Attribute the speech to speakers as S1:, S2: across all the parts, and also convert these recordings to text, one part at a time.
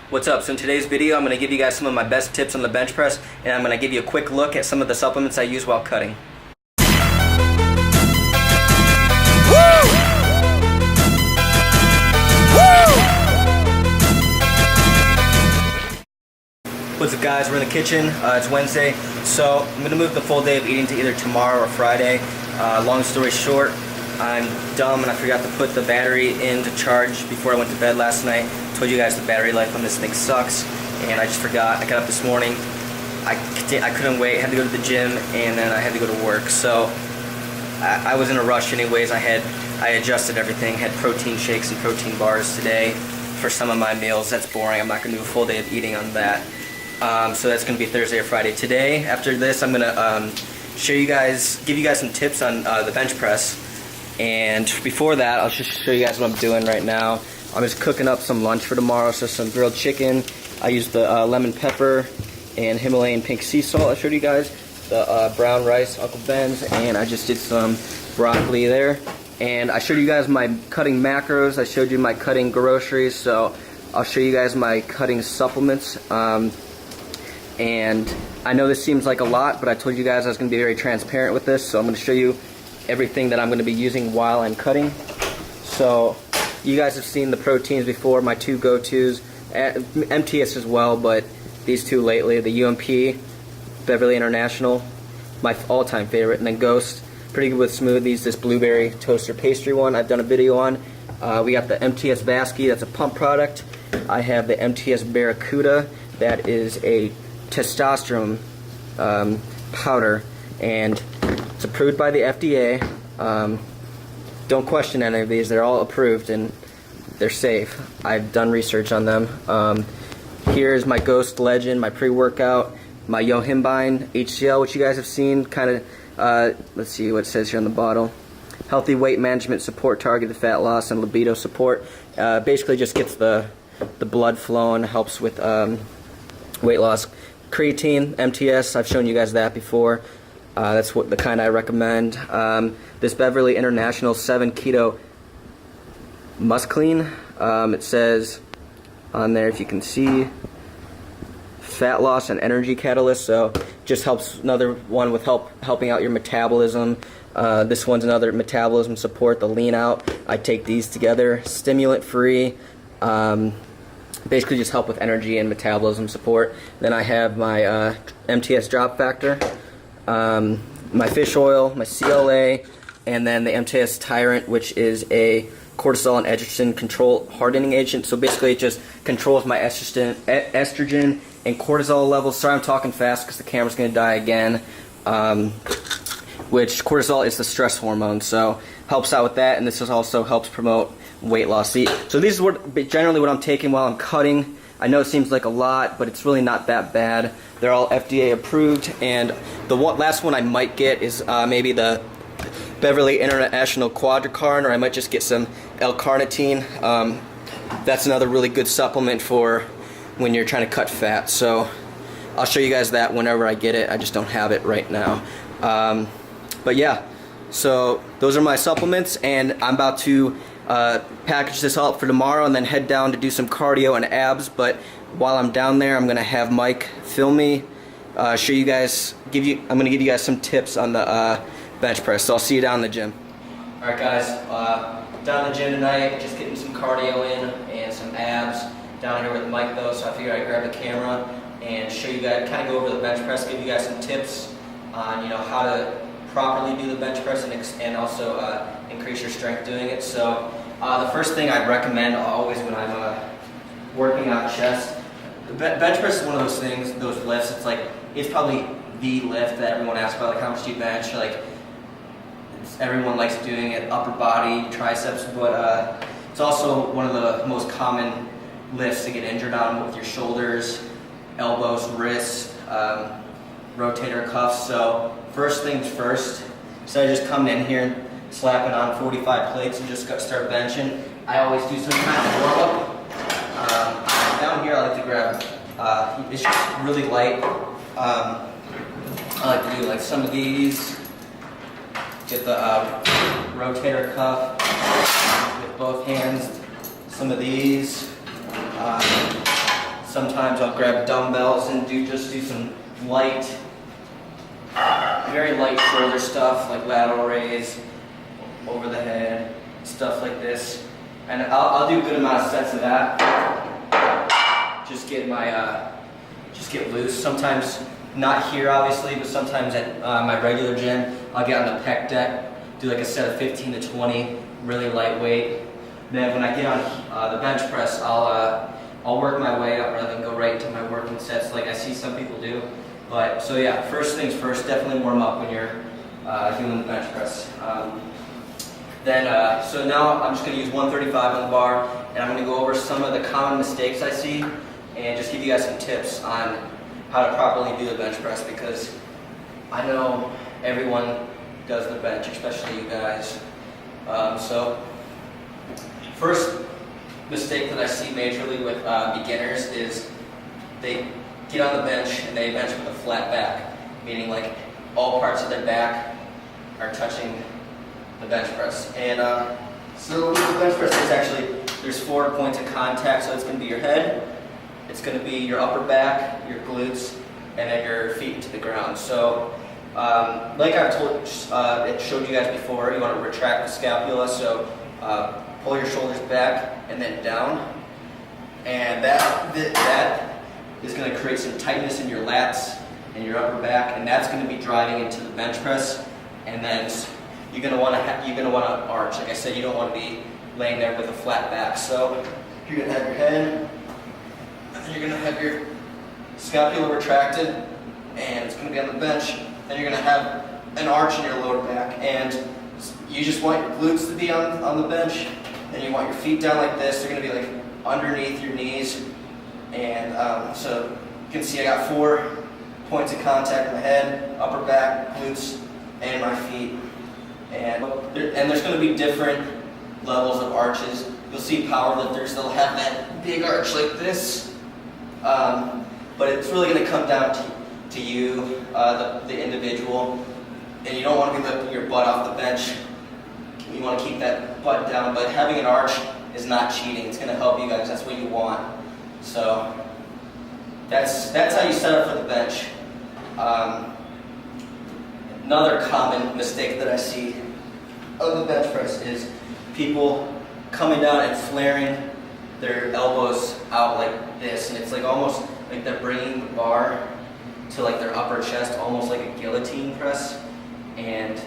S1: What's up? So in today's video I'm going to give you guys some of my best tips on the bench press, and I'm going to give you a quick look at some of the supplements I use while cutting. What's up guys, we're in the kitchen, it's Wednesday, so I'm going to move the full day of eating to either tomorrow or Friday. Long story short, I'm dumb and I forgot to put the battery in to charge before I went to bed last night. Told you guys the battery life on this thing sucks, and I just forgot. I got up this morning, I couldn't wait, had to go to the gym, and then I had to go to work. So I was in a rush anyways. I adjusted everything, had protein shakes and protein bars today for some of my meals. That's boring, I'm not going to do a full day of eating on that. So that's going to be Thursday or Friday. Today, after this, I'm going to give you guys some tips on the bench press. And before that, I'll just show you guys what I'm doing right now. I'm just cooking up some lunch for tomorrow. So some grilled chicken. I used the lemon pepper and Himalayan pink sea salt. I showed you guys the brown rice, Uncle Ben's, and I just did some broccoli there. And I showed you guys my cutting macros. I showed you my cutting groceries. So I'll show you guys my cutting supplements. And I know this seems like a lot, but I told you guys I was going to be very transparent with this, so I'm going to show you everything that I'm going to be using while I'm cutting. So you guys have seen the proteins before, my two go-tos, MTS as well, but these two lately, the UMP, Beverly International, my all-time favorite, and then Ghost, pretty good with smoothies. This blueberry toaster pastry one I've done a video on. We got the MTS Vasky, that's a pump product. I have the MTS Barracuda, that is a testosterone powder, and it's approved by the FDA. Don't question any of these, they're all approved and they're safe. I've done research on them. Here's my Ghost Legend, my pre-workout, my Yohimbine HCl, which you guys have seen, kind of, let's see what it says here on the bottle. Healthy weight management support, targeted fat loss, and libido support. Basically just gets the blood flowing, helps with weight loss. Creatine, MTS, I've shown you guys that before. That's what the kind I recommend. This Beverly International 7 Keto Musclean. It says on there, if you can see, fat loss and energy catalyst. So just helps, another one with helping out your metabolism. This one's another metabolism support, the lean out. I take these together, stimulant free. Basically just help with energy and metabolism support. Then I have my MTS drop factor, my fish oil, my CLA, and then the MTS Tyrant, which is a cortisol and estrogen control hardening agent. So basically it just controls my estrogen and cortisol levels. Sorry I'm talking fast because the camera's going to die again. Which cortisol is the stress hormone, so helps out with that, and this also helps promote weight loss. So these are generally what I'm taking while I'm cutting. I know it seems like a lot, but it's really not that bad. They're all FDA approved, and the last one I might get is maybe the Beverly International Quadricarn, or I might just get some L-carnitine. That's another really good supplement for when you're trying to cut fat. So I'll show you guys that whenever I get it. I just don't have it right now. But yeah, so those are my supplements, and I'm about to package this up for tomorrow and then head down to do some cardio and abs. But while I'm down there, I'm gonna have Mike film me, show you guys, I'm gonna give you guys some tips on the bench press. So I'll see you down in the gym. All right, guys, down in the gym tonight, just getting some cardio in and some abs. Down here with Mike though, so I figured I'd grab the camera and show you guys, kind of go over the bench press, give you guys some tips on how to properly do the bench press and also increase your strength doing it. So the first thing I'd recommend always when I'm working out chest, the bench press is one of those things, those lifts, it's probably the lift that everyone asks about, like how much do you bench, everyone likes doing it, upper body, triceps, but it's also one of the most common lifts to get injured on with your shoulders, elbows, wrists, rotator cuffs. So first things first, instead of just coming in here and slapping on 45 plates and just start benching, I always do some kind of warm-up. Down here I like to grab, it's just really light. I like to do like some of these, get the rotator cuff with both hands, some of these, Sometimes I'll grab dumbbells and just do some light, very light shoulder stuff like lateral raise, over the head, stuff like this. And I'll do a good amount of sets of that. Just get loose. Sometimes, not here obviously, but sometimes at my regular gym, I'll get on the pec deck, do like a set of 15 to 20, really lightweight. Then when I get on the bench press, I'll work my way up rather than go right into my working sets like I see some people do. But so yeah, first things first, definitely warm up when you're doing the bench press. So now I'm just going to use 135 on the bar, and I'm going to go over some of the common mistakes I see, and just give you guys some tips on how to properly do the bench press, because I know everyone does the bench, especially you guys. So first mistake that I see majorly with beginners is they get on the bench and they bench with a flat back, meaning like all parts of their back are touching the bench press. And so with the bench press, there's 4 points of contact. So it's going to be your head, it's going to be your upper back, your glutes, and then your feet into the ground. So like I've showed you guys before, you want to retract the scapula. So pull your shoulders back and then down, and that is going to create some tightness in your lats and your upper back, and that's going to be driving into the bench press. And then you're going to want to arch. Like I said, you don't want to be laying there with a flat back. So you're going to have your head, and you're going to have your scapula retracted, and it's going to be on the bench. Then you're going to have an arch in your lower back, and you just want your glutes to be on the bench, and you want your feet down like this. They're going to be like underneath your knees. And so you can see I got 4 points of contact in my head, upper back, glutes, and my feet. And there's going to be different levels of arches. You'll see powerlifters, they'll have that big arch like this. But it's really going to come down to you, the individual. And you don't want to be lifting your butt off the bench. You want to keep that butt down, but having an arch is not cheating. It's going to help you guys. That's what you want. So that's how you set up for the bench. Another common mistake that I see of the bench press is people coming down and flaring their elbows out like this, and it's like almost like they're bringing the bar to like their upper chest, almost like a guillotine press. And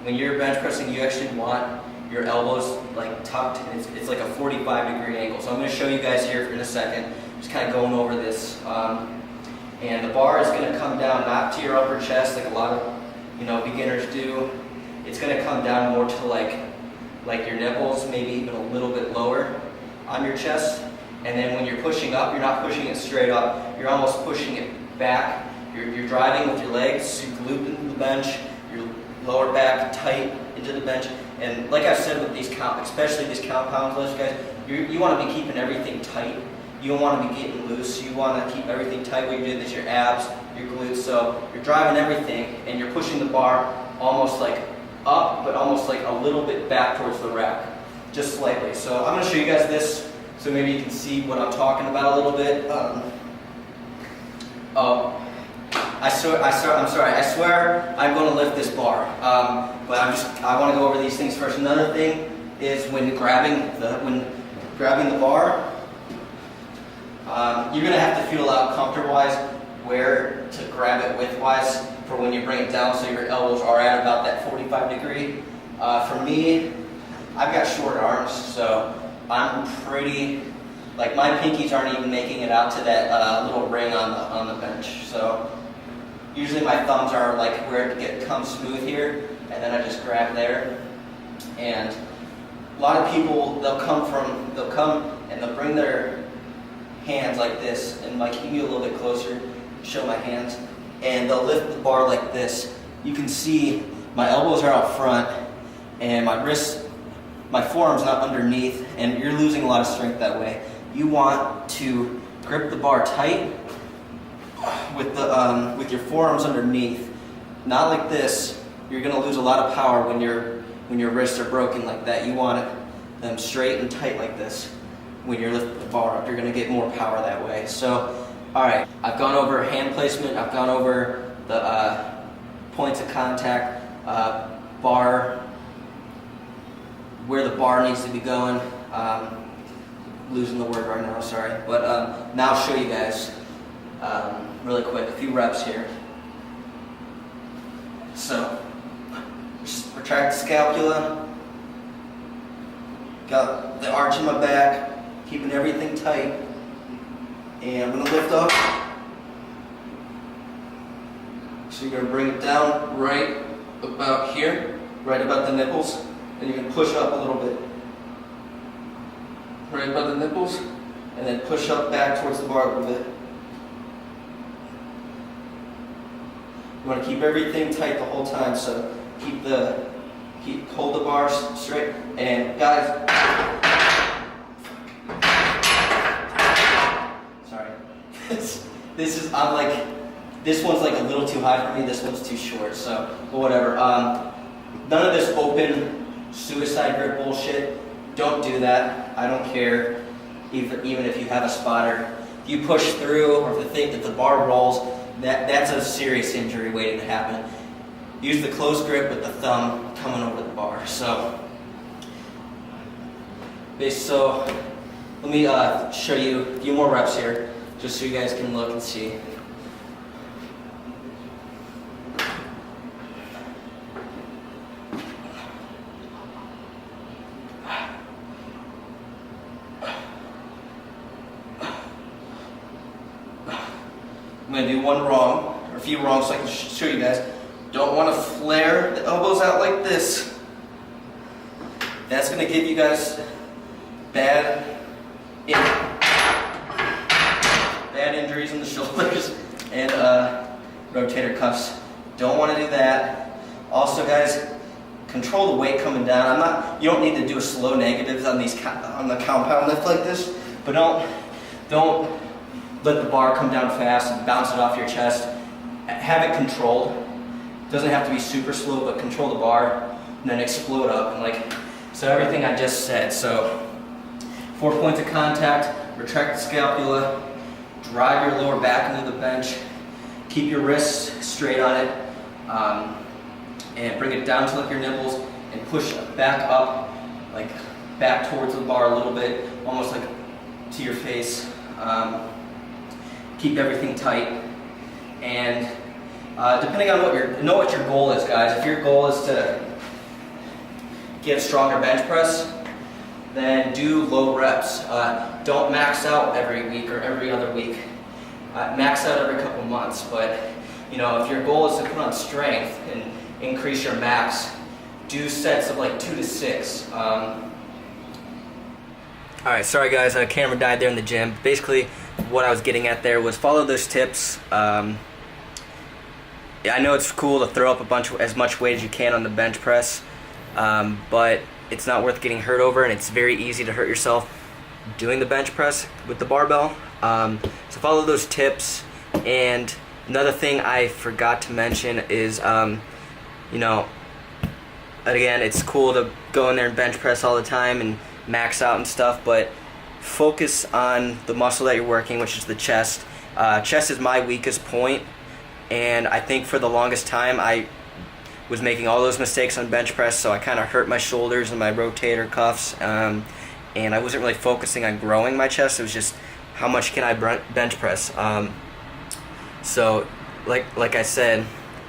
S1: when you're bench pressing, you actually want your elbows like tucked, and it's like a 45-degree angle. So I'm going to show you guys here in a second, just kind of going over this. And the bar is going to come down not to your upper chest like a lot of beginners do. It's going to come down more to like your nipples, maybe even a little bit lower on your chest. And then when you're pushing up, you're not pushing it straight up, you're almost pushing it back. You're driving with your legs, your glute into the bench, your lower back tight into the bench. And like I've said with these especially these compound lifts, guys, you want to be keeping everything tight. You don't want to be getting loose. You want to keep everything tight. What you're doing is your abs, your glutes. So you're driving everything, and you're pushing the bar almost like up, but almost like a little bit back towards the rack, just slightly. So I'm going to show you guys this, so maybe you can see what I'm talking about a little bit. I'm sorry. I swear I'm going to lift this bar, but I want to go over these things first. Another thing is when grabbing the bar, you're going to have to feel out comfort-wise where to grab it width-wise for when you bring it down, so your elbows are at about that 45-degree. For me, I've got short arms, so I'm pretty, like my pinkies aren't even making it out to that little ring on the bench. So usually my thumbs are like where it comes smooth here, and then I just grab there. And a lot of people, they'll come and they'll bring their hands like this, and like, you can get a little bit closer, show my hands, and they'll lift the bar like this. You can see my elbows are out front, and my wrists, my forearm's not underneath, and you're losing a lot of strength that way. You want to grip the bar tight with your forearms underneath, not like this. You're going to lose a lot of power when your wrists are broken like that. You want them straight and tight like this. when you're lifting the bar up. You're going to get more power that way. So, alright, I've gone over hand placement, I've gone over the points of contact, bar, where the bar needs to be going. Losing the word right now, sorry. But now I'll show you guys really quick, a few reps here. So, just retract the scapula, got the arch in my back, keeping everything tight, and I'm going to lift up. So you're going to bring it down right about here, right about the nipples, and you're going to push up a little bit. Right about the nipples, and then push up back towards the bar a little bit. You want to keep everything tight the whole time, so hold the bars straight. And guys, sorry, this one's like a little too high for me. This one's too short, so but whatever. None of this open suicide grip bullshit. Don't do that. I don't care, even if you have a spotter. If you push through, or if the bar rolls, that's a serious injury waiting to happen. Use the close grip with the thumb coming over the bar. So let me show you a few more reps here, just so you guys can look and see. I'm going to do one wrong, or a few wrong, so I can show you guys. Don't want to flare the elbows out like this. That's going to give you guys bad injuries in the shoulders and rotator cuffs. Don't want to do that. Also, guys, control the weight coming down. You don't need to do a slow negatives on the compound lift like this, but don't let the bar come down fast and bounce it off your chest. Have it controlled. It doesn't have to be super slow, but control the bar and then explode up. And so everything I just said. So 4 points of contact, retract the scapula, drive your lower back into the bench, keep your wrists straight on it, and bring it down to your nipples and push back up, back towards the bar a little bit, almost like to your face. Keep everything tight, and depending on what your goal is, guys. If your goal is to get a stronger bench press, then do low reps. Don't max out every week or every other week. Max out every couple months. But if your goal is to put on strength and increase your max, do sets of 2 to 6. Alright, sorry guys, camera died there in the gym. Basically, what I was getting at there was follow those tips. I know it's cool to throw up as much weight as you can on the bench press, but it's not worth getting hurt over, and it's very easy to hurt yourself doing the bench press with the barbell. So follow those tips. And another thing I forgot to mention is, again, it's cool to go in there and bench press all the time and max out and stuff, but focus on the muscle that you're working, which is the chest. Chest is my weakest point, and I think for the longest time I was making all those mistakes on bench press, so I kind of hurt my shoulders and my rotator cuffs, and I wasn't really focusing on growing my chest. It was just how much can I bench press. So like I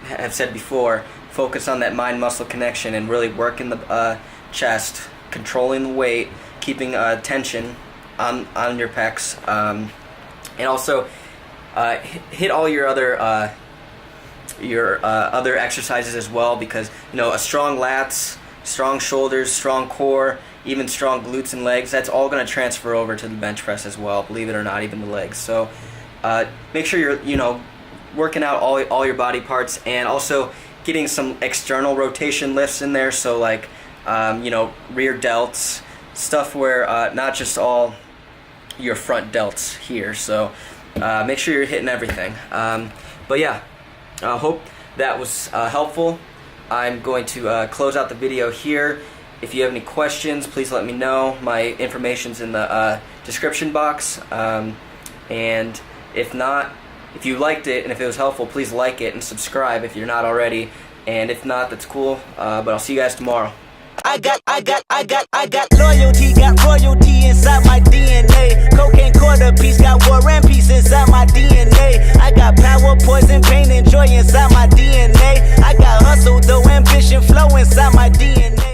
S1: have said before, focus on that mind-muscle connection and really work in the chest, controlling the weight, keeping tension on your pecs, and also hit all your other exercises as well, because a strong lats, strong shoulders, strong core, even strong glutes and legs, that's all going to transfer over to the bench press as well, believe it or not, even the legs. So make sure you're working out all your body parts, and also getting some external rotation lifts in there, so rear delts, stuff where not just all your front delts here. So make sure you're hitting everything. But yeah, I hope that was helpful. I'm going to close out the video here. If you have any questions, please let me know. My information's in the description box. And if not, if you liked it and if it was helpful, please like it and subscribe if you're not already. And if not, that's cool. But I'll see you guys tomorrow.
S2: I got loyalty, got royalty inside my DNA. Cocaine quarter piece, got war and peace inside my DNA. I got power, poison, pain, and joy inside my DNA. I got hustle, though ambition flow inside my DNA.